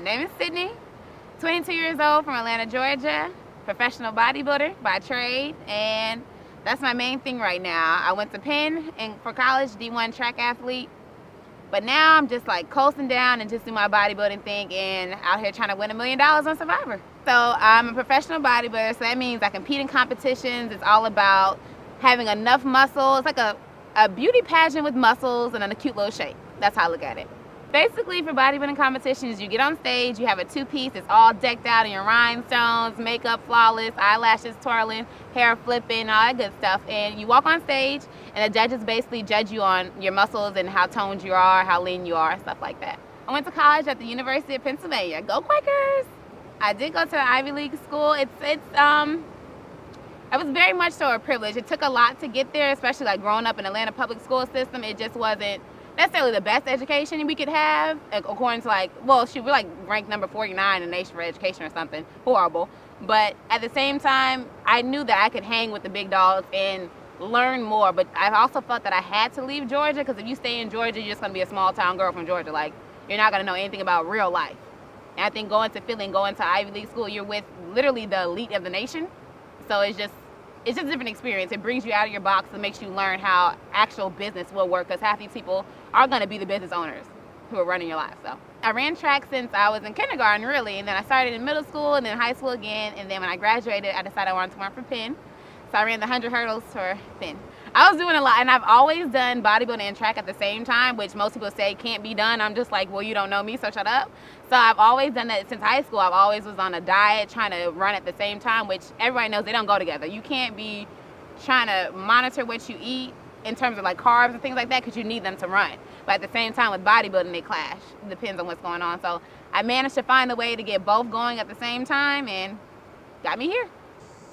name is Cydney, 22 years old, from Atlanta, Georgia, professional bodybuilder by trade, and that's my main thing right now. I went to Penn and for college, D1 track athlete, but now I'm just like coasting down and just do my bodybuilding thing and out here trying to win $1 million on Survivor. So I'm a professional bodybuilder, so that means I compete in competitions. It's all about having enough muscle. It's like a beauty pageant with muscles and a cute little shape. That's how I look at it. Basically, for bodybuilding competitions, you get on stage, you have a two-piece, it's all decked out in your rhinestones, makeup flawless, eyelashes twirling, hair flipping, all that good stuff. And you walk on stage, and the judges basically judge you on your muscles and how toned you are, how lean you are, stuff like that. I went to college at the University of Pennsylvania. Go Quakers! I did go to the Ivy League school. It was very much so a privilege. It took a lot to get there, especially like growing up in Atlanta public school system. It just wasn't necessarily the best education we could have, according to like, well, shoot, we're like ranked number 49 in the nation for education or something. Horrible. But at the same time, I knew that I could hang with the big dogs and learn more. But I also felt that I had to leave Georgia, because if you stay in Georgia, you're just going to be a small town girl from Georgia. Like, you're not going to know anything about real life. And I think going to Philly and going to Ivy League school, you're with literally the elite of the nation. So it's just a different experience. It brings you out of your box and makes you learn how actual business will work, because half these people are going to be the business owners who are running your life. So I ran track since I was in kindergarten, really, and then I started in middle school and then high school again, and then when I graduated, I decided I wanted to run for Penn. So I ran the 100 hurdles for Penn. I was doing a lot, and I've always done bodybuilding and track at the same time, which most people say can't be done. I'm just like, well, you don't know me, so shut up. So I've always done that since high school. I've always was on a diet trying to run at the same time, which everybody knows they don't go together. You can't be trying to monitor what you eat in terms of like carbs and things like that, because you need them to run. But at the same time with bodybuilding, they clash. It depends on what's going on. So I managed to find a way to get both going at the same time, and got me here.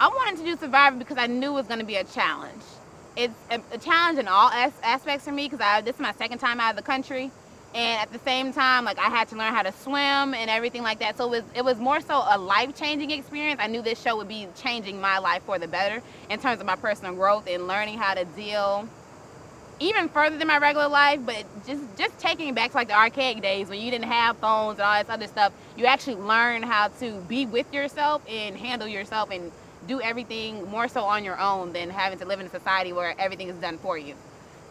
I wanted to do Survivor because I knew it was going to be a challenge. It's a challenge in all aspects for me, because this is my second time out of the country, and at the same time, like, I had to learn how to swim and everything like that. So it was more so a life-changing experience. I knew this show would be changing my life for the better in terms of my personal growth and learning how to deal even further than my regular life, but just taking it back to like the archaic days when you didn't have phones and all this other stuff. You actually learn how to be with yourself and handle yourself and do everything more so on your own than having to live in a society where everything is done for you.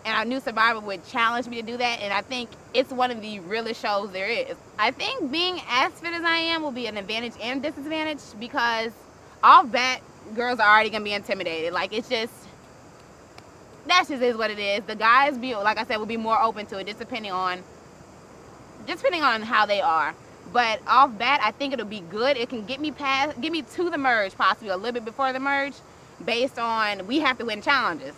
And I knew Survivor would challenge me to do that, and I think it's one of the realest shows there is. I think being as fit as I am will be an advantage and disadvantage, because off bat, girls are already gonna be intimidated. Like, it's just, that just is what it is. The guys, like I said, will be more open to it, just depending on how they are. But off bat, I think it'll be good. It can get me to the merge, possibly a little bit before the merge, based on we have to win challenges.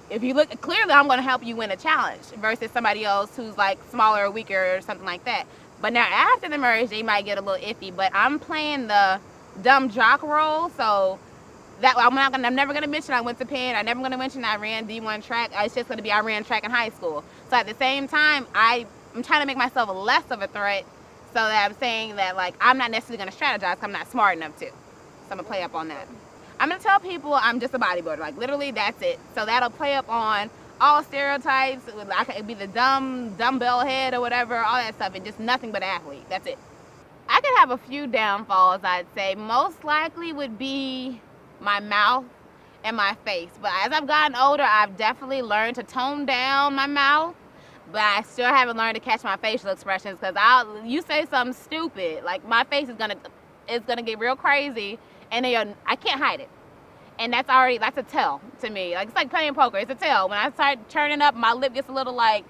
If you look, clearly I'm going to help you win a challenge versus somebody else who's like smaller or weaker or something like that. But now after the merge, they might get a little iffy. But I'm playing the dumb jock role, so that I'm never going to mention I went to Penn. I'm never going to mention I ran D1 track. It's just going to be I ran track in high school. So at the same time, I'm trying to make myself less of a threat, so that I'm saying that, like, I'm not necessarily going to strategize because I'm not smart enough to. So I'm going to play up on that. I'm going to tell people I'm just a bodybuilder. Like, literally, that's it. So that'll play up on all stereotypes. I could be the dumbbell head or whatever, all that stuff, and just nothing but an athlete. That's it. I could have a few downfalls, I'd say. Most likely would be my mouth and my face. But as I've gotten older, I've definitely learned to tone down my mouth. But I still haven't learned to catch my facial expressions, because you say something stupid, like my face is gonna get real crazy, and then I can't hide it. And that's a tell to me. Like, it's like playing poker, it's a tell. When I start turning up, my lip gets a little like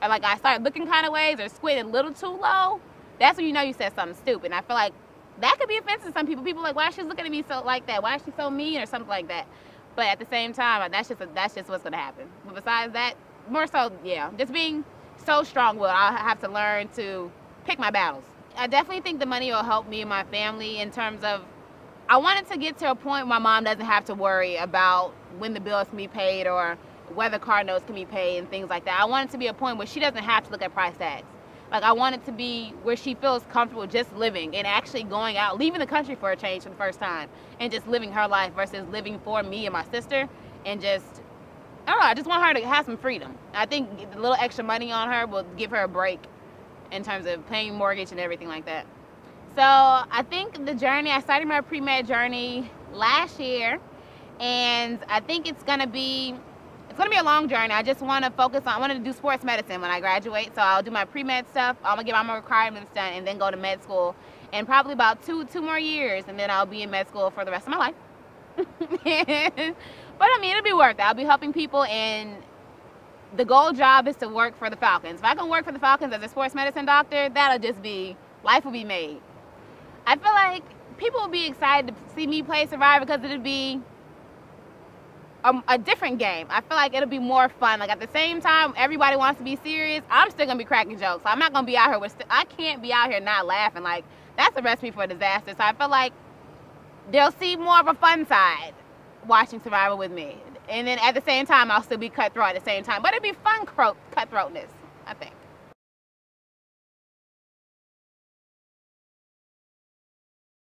I start looking kind of ways or squinting a little too low, that's when you know you said something stupid. And I feel like that could be offensive to some people. People are like, why is she looking at me so like that? Why is she so mean or something like that? But at the same time, that's just what's gonna happen. But besides that, more so, yeah, just being so strong-willed, I'll have to learn to pick my battles. I definitely think the money will help me and my family in terms of, I wanted to get to a point where my mom doesn't have to worry about when the bills can be paid or whether car notes can be paid and things like that. I want it to be a point where she doesn't have to look at price tags. Like, I want it to be where she feels comfortable just living and actually going out, leaving the country for a change for the first time, and just living her life versus living for me and my sister, and just, I don't know, I just want her to have some freedom. I think the little extra money on her will give her a break in terms of paying mortgage and everything like that. So I think the journey, I started my pre-med journey last year, and I think it's gonna be a long journey. I just want to focus on, I want to do sports medicine when I graduate, so I'll do my pre-med stuff. I'm gonna get all my requirements done and then go to med school in probably about two more years, and then I'll be in med school for the rest of my life. But I mean, it'll be worth it. I'll be helping people, and the goal job is to work for the Falcons. If I can work for the Falcons as a sports medicine doctor, that'll just be, life will be made. I feel like people will be excited to see me play Survivor because it'll be a different game. I feel like it'll be more fun. Like, at the same time, everybody wants to be serious. I'm still gonna be cracking jokes. I'm not gonna be out here I can't be out here not laughing. Like, that's a recipe for a disaster. So I feel like they'll see more of a fun side watching Survivor with me. And then at the same time, I'll still be cutthroat at the same time. But it'll be fun cutthroatness, I think.